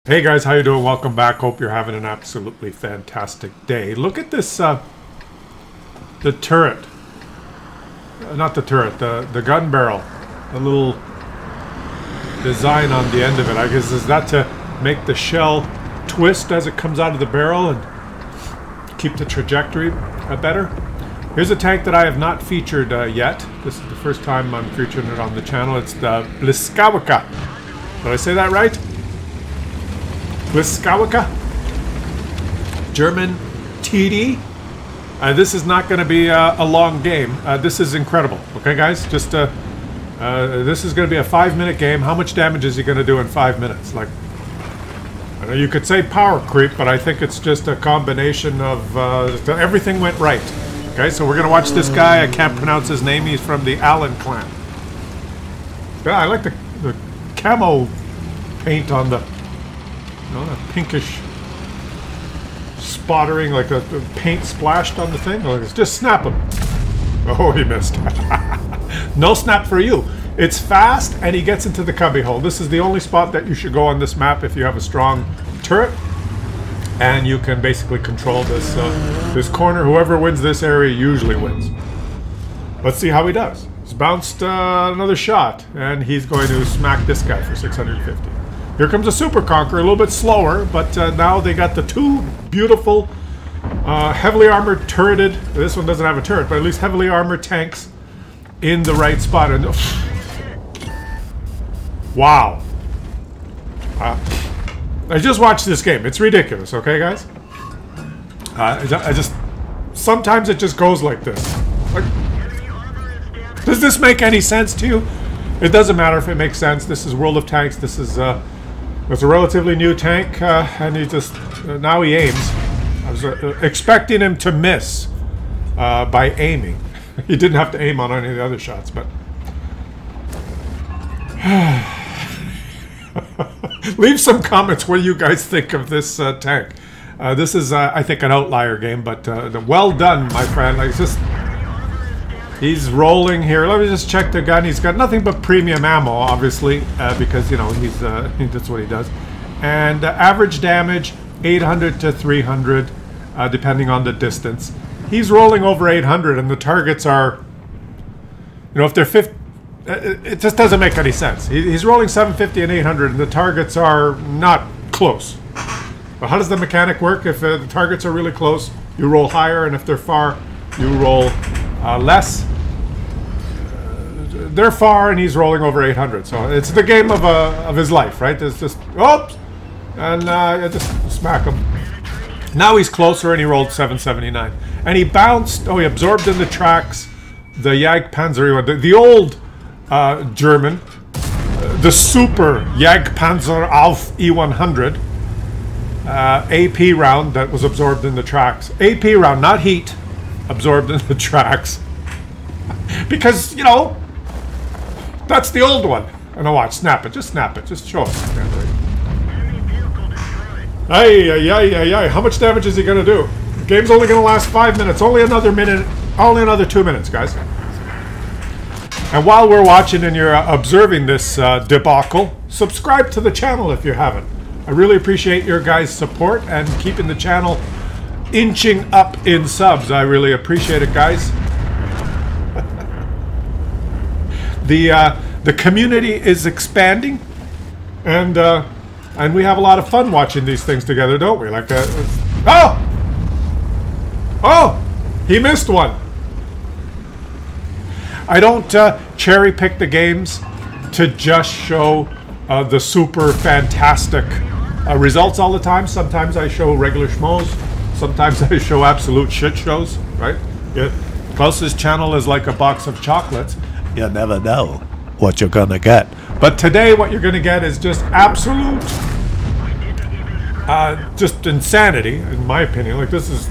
Hey guys, how you doing? Welcome back. Hope you're having an absolutely fantastic day. Look at this, the turret. Not the turret, the gun barrel. The little design on the end of it. I guess is that to make the shell twist as it comes out of the barrel and keep the trajectory better. Here's a tank that I have not featured yet. This is the first time I'm featuring it on the channel. It's the Bliskawka. Did I say that right? Bliskawka, German TD. This is not going to be a long game. This is incredible. Okay, guys, just this is going to be a 5-minute game. How much damage is he going to do in 5 minutes? Like, I know you could say power creep, but I think it's just a combination of everything went right. Okay, so we're going to watch this guy. I can't pronounce his name. He's from the Allen clan. Yeah, I like the camo paint on the. No, that pinkish spottering, like the paint splashed on the thing. Like, just snap him. Oh, he missed. No snap for you. It's fast, and he gets into the cubby hole. This is the only spot that you should go on this map if you have a strong turret, and you can basically control this this corner. Whoever wins this area usually wins. Let's see how he does. He's bounced another shot, and he's going to smack this guy for 650. Here comes a Super Conqueror, a little bit slower, but now they got the two beautiful, heavily armored turreted, this one doesn't have a turret, but at least heavily armored tanks in the right spot. And wow. I just watched this game. It's ridiculous, okay, guys? I just, sometimes it just goes like this. Like, does this make any sense to you? It doesn't matter if it makes sense. This is World of Tanks. This is, it's a relatively new tank, and he just, now he aims. I was expecting him to miss by aiming. He didn't have to aim on any of the other shots, but... Leave some comments what do you guys think of this tank. This is, I think, an outlier game, but well done, my friend. Like, just... He's rolling here. Let me just check the gun. He's got nothing but premium ammo, obviously, because, you know, he's that's what he does. And average damage, 800 to 300, depending on the distance. He's rolling over 800, and the targets are, you know, if they're 50, it just doesn't make any sense. He's rolling 750 and 800, and the targets are not close. But how does the mechanic work? If the targets are really close, you roll higher, and if they're far, you roll less. They're far, and he's rolling over 800. So it's the game of his life, right? It's just oops, and I just smack him. Now he's closer, and he rolled 779, and he bounced. Oh, he absorbed in the tracks the Jagdpanzer, the old German, the super Jagdpanzer auf E100 AP round that was absorbed in the tracks. AP round, not heat. Absorbed in the tracks. Because, you know, that's the old one. And now watch, snap it, just show us. Ay, how much damage is he gonna do? The game's only gonna last 5 minutes, only another minute, only another 2 minutes, guys. And while we're watching and you're observing this debacle, subscribe to the channel if you haven't. I really appreciate your guys' support and keeping the channel inching up in subs. I really appreciate it, guys. The community is expanding, and we have a lot of fun watching these things together, don't we? Like, oh, he missed one. I don't cherry pick the games to just show the super fantastic results all the time. Sometimes I show regular schmoes. Sometimes I show absolute shit shows, right? Yeah. Klaus's channel is like a box of chocolates. You never know what you're gonna get. But today what you're gonna get is just absolute, just insanity, in my opinion. Like, this is,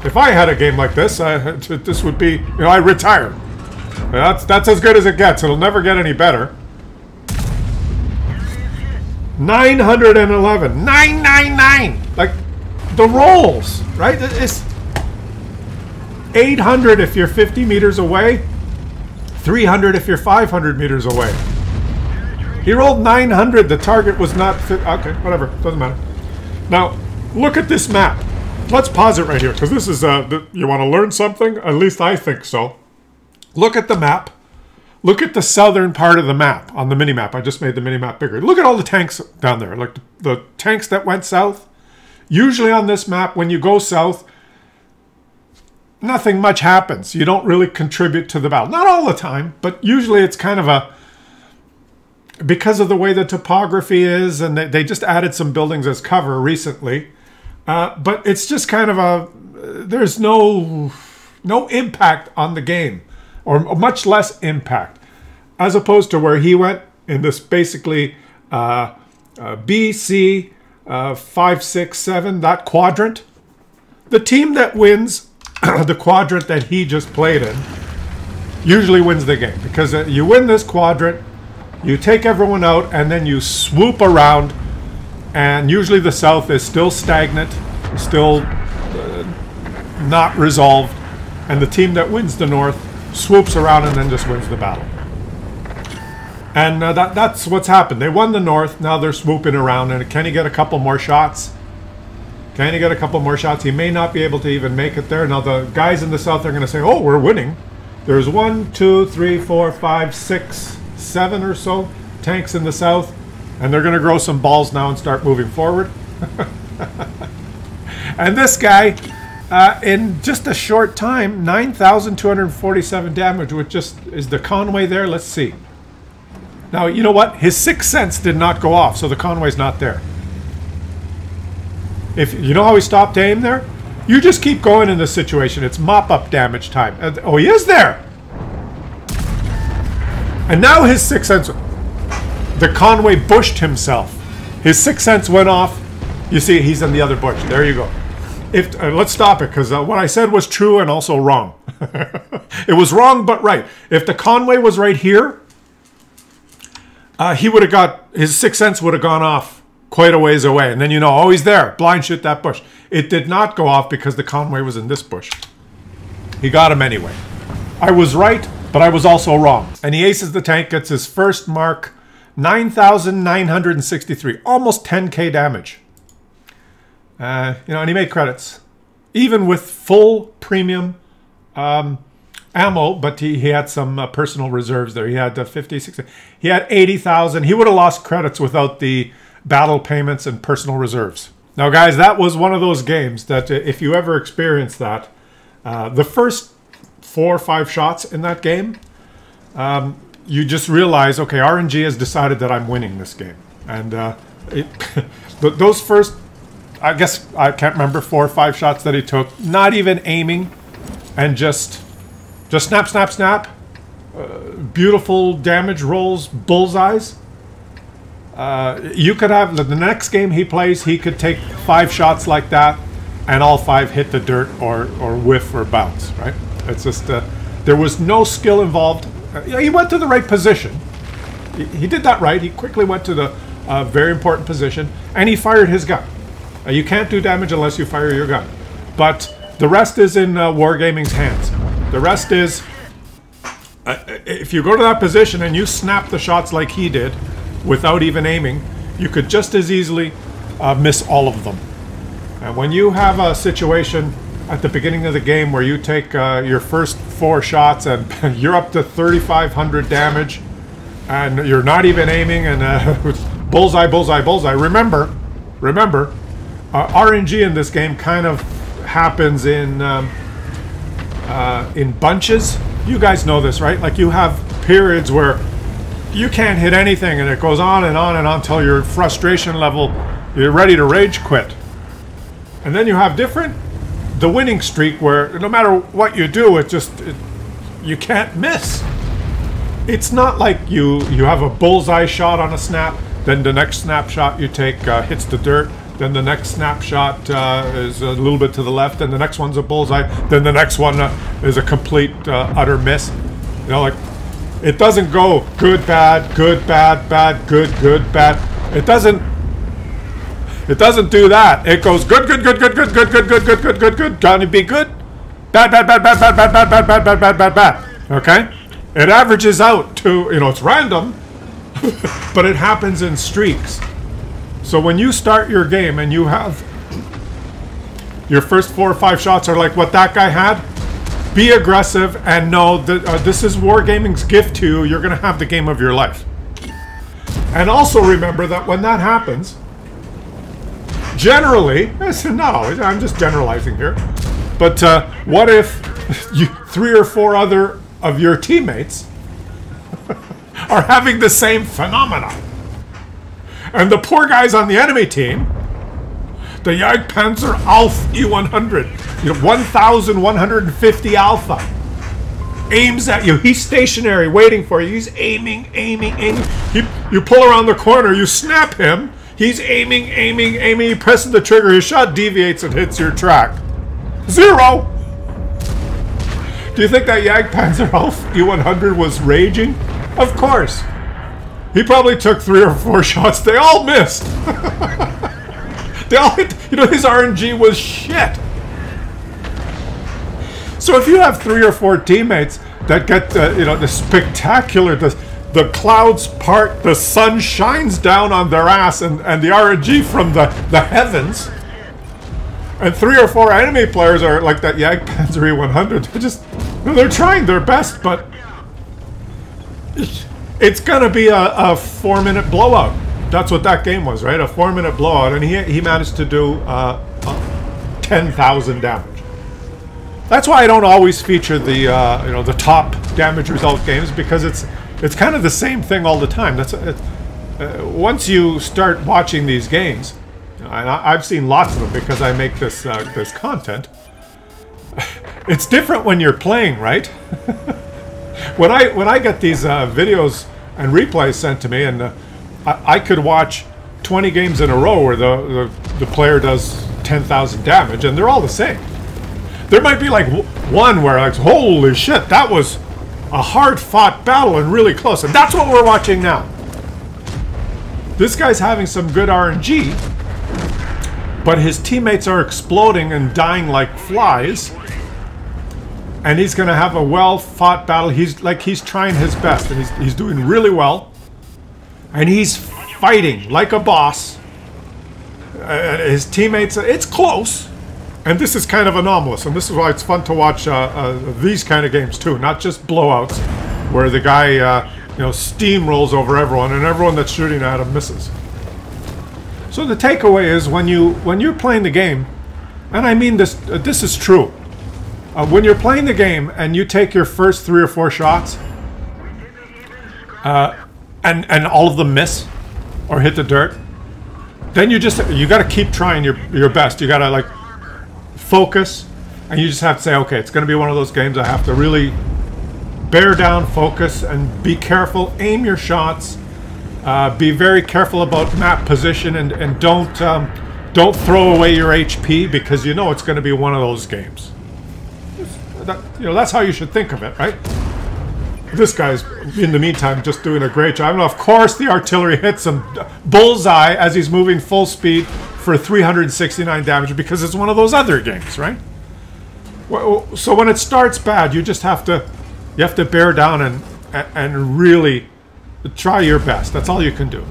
if I had a game like this, this would be, you know, I retire. That's as good as it gets. It'll never get any better. 911, 999, like, the rolls, right? It's 800 if you're 50 meters away, 300 if you're 500 meters away. He rolled 900. The target was not fit. Okay, whatever. Doesn't matter. Now, look at this map. Let's pause it right here, because this is, you want to learn something? At least I think so. Look at the map. Look at the southern part of the map on the mini-map. I just made the mini-map bigger. Look at all the tanks down there. Like the tanks that went south. Usually on this map, when you go south, nothing much happens. You don't really contribute to the battle. Not all the time, but usually it's kind of a... Because of the way the topography is, and they just added some buildings as cover recently. But it's just kind of a... There's no impact on the game. Or much less impact. As opposed to where he went in this basically B, C, 5, 6, 7, that quadrant. The team that wins the quadrant that he just played in usually wins the game. Because you win this quadrant, you take everyone out, and then you swoop around. And usually the south is still stagnant, still not resolved. And the team that wins the north swoops around and then just wins the battle. And that's what's happened. They won the north, now they're swooping around. And can he get a couple more shots? Can he get a couple more shots? He may not be able to even make it there. Now the guys in the south are going to say, oh, we're winning. There's 1, 2, 3, 4, 5, 6, 7 or so tanks in the south. And they're going to grow some balls now and start moving forward. And this guy... in just a short time, 9,247 damage, which just is the Conway there. Let's see. Now, you know what? His sixth sense did not go off, so the Conway's not there. If you know how he stopped aim there? You just keep going in this situation. It's mop-up damage time. Oh, he is there! And now his sixth sense... The Conway bushed himself. His sixth sense went off. You see, he's in the other bush. There you go. Let's stop it, because what I said was true and also wrong. It was wrong, but right. If the Conway was right here, he would have got, his sixth sense would have gone off quite a ways away. And then you know, oh, he's there. Blind shoot that bush. It did not go off because the Conway was in this bush. He got him anyway. I was right, but I was also wrong. And he aces the tank, gets his first mark, 9,963. Almost 10k damage. You know, and he made credits, even with full premium ammo. But he had some personal reserves there. He had 50, 60. He had 80,000. He would have lost credits without the battle payments and personal reserves. Now, guys, that was one of those games that if you ever experienced that, the first 4 or 5 shots in that game, you just realize, okay, RNG has decided that I'm winning this game, and those first. I guess I can't remember 4 or 5 shots that he took, not even aiming, and just snap, snap, snap. Beautiful damage rolls, bullseyes. You could have the next game he plays, he could take 5 shots like that, and all 5 hit the dirt or whiff or bounce. Right? It's just there was no skill involved. He went to the right position. He did that right. He quickly went to the very important position, and he fired his gun. You can't do damage unless you fire your gun. But the rest is in Wargaming's hands. The rest is, if you go to that position and you snap the shots like he did, without even aiming, you could just as easily miss all of them. And when you have a situation at the beginning of the game where you take your first 4 shots and you're up to 3,500 damage, and you're not even aiming, and bullseye, bullseye, bullseye. Remember, RNG in this game kind of happens in bunches. You guys know this, right? Like you have periods where you can't hit anything, and it goes on and on and on until your frustration level, you're ready to rage quit. And then you have the winning streak where no matter what you do, you can't miss. It's not like you have a bullseye shot on a snap, then the next snapshot you take hits the dirt. Then the next snapshot is a little bit to the left, and the next one's a bullseye. Then the next one is a complete utter miss. You know, like it doesn't go good, bad, bad, good, bad. It doesn't do that. It goes good, good. Gonna be good, bad. Okay, it averages out to, you know, it's random, but it happens in streaks. So when you start your game and you have your first 4 or 5 shots are like what that guy had, be aggressive and know that this is Wargaming's gift to you. You're going to have the game of your life. And also remember that when that happens, generally, no, I'm just generalizing here, but what if 3 or 4 other of your teammates are having the same phenomenon? And the poor guys on the enemy team, the Jagdpanzer Alpha E100, 1,150 Alpha, aims at you. He's stationary, waiting for you. He's aiming. You pull around the corner, you snap him. He's aiming. He presses the trigger. His shot deviates and hits your track. 0. Do you think that Jagdpanzer Alpha E100 was raging? Of course. He probably took 3 or 4 shots. They all missed. They all hit. His RNG was shit. So if you have 3 or 4 teammates that get the spectacular, the clouds part, the sun shines down on their ass, and the RNG from the heavens, and 3 or 4 enemy players are like that Jagdpanzer E100, they're trying their best, but it's gonna be a 4-minute blowout. That's what that game was, right? A 4-minute blowout, and he managed to do 10,000 damage. That's why I don't always feature the top damage result games, because it's kind of the same thing all the time. Once you start watching these games, and I've seen lots of them because I make this content. It's different when you're playing, right? when I get these videos and replays sent to me, and I could watch 20 games in a row where the player does 10,000 damage, and they're all the same. There might be like one where like, holy shit, that was a hard-fought battle and really close, and that's what we're watching now. This guy's having some good RNG, but his teammates are exploding and dying like flies, and he's going to have a well-fought battle. He's trying his best, and he's doing really well, and he's fighting like a boss. His teammates, it's close. And this is kind of anomalous, and this is why it's fun to watch these kind of games too, not just blowouts, where the guy steamrolls over everyone, and everyone that's shooting at him misses. So the takeaway is when you're playing the game, and I mean this is true. When you're playing the game and you take your first 3 or 4 shots, and all of them miss or hit the dirt, then you got to keep trying your best. You got to like focus, and you just have to say, okay, it's going to be one of those games I have to really bear down, focus, and be careful. Aim your shots. Be very careful about map position, and don't throw away your HP, because it's going to be one of those games. That's how you should think of it, right? This guy's, in the meantime, just doing a great job. And of course, the artillery hits him bullseye as he's moving full speed for 369 damage, because it's one of those other games, right? So when it starts bad, you just have to bear down and really try your best. That's all you can do.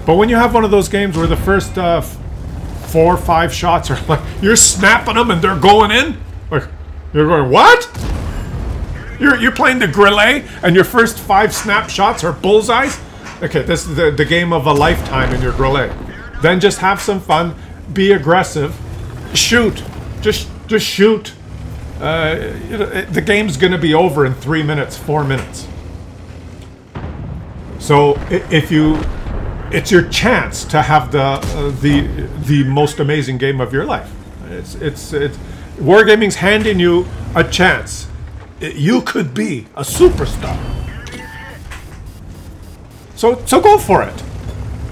But when you have one of those games where the first 4 or 5 shots are like you're snapping them and they're going in, like you're going, what? You're playing the Grillet and your first 5 snapshots are bullseyes? Okay, this is the game of a lifetime in your Grillet. Then just have some fun, be aggressive, shoot, just shoot. The game's going to be over in 3 minutes, 4 minutes. So it's your chance to have the most amazing game of your life. It's Wargaming's handing you a chance. You could be a superstar. So go for it.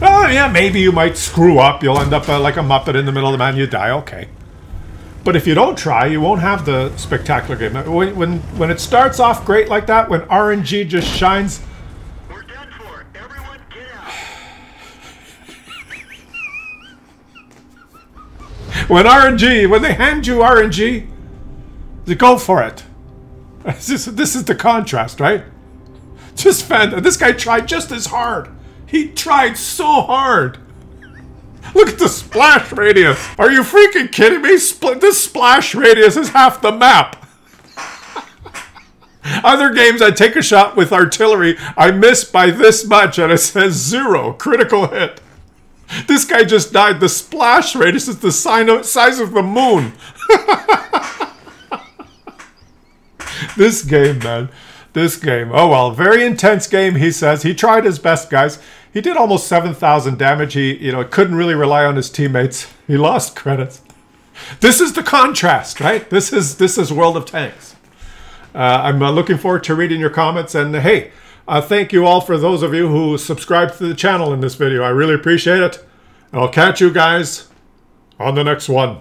Oh yeah, maybe you might screw up. You'll end up like a Muppet in the middle of the man. You die. Okay. But if you don't try, you won't have the spectacular game. When it starts off great like that, when RNG just shines. We're done for. Everyone get out. When they hand you RNG, you go for it. This is the contrast, right? Just this guy tried just as hard. He tried so hard. Look at the splash radius. Are you freaking kidding me? This splash radius is half the map. Other games, I take a shot with artillery, I miss by this much, and it says 0, critical hit. This guy just died. The splash radius is the size of the moon. This game, man. This game. Oh, well, very intense game, he says. He tried his best, guys. He did almost 7,000 damage. He, couldn't really rely on his teammates. He lost credits. This is the contrast, right? This is World of Tanks. I'm looking forward to reading your comments. And hey, thank you all for those of you who subscribed to the channel in this video. I really appreciate it. And I'll catch you guys on the next one.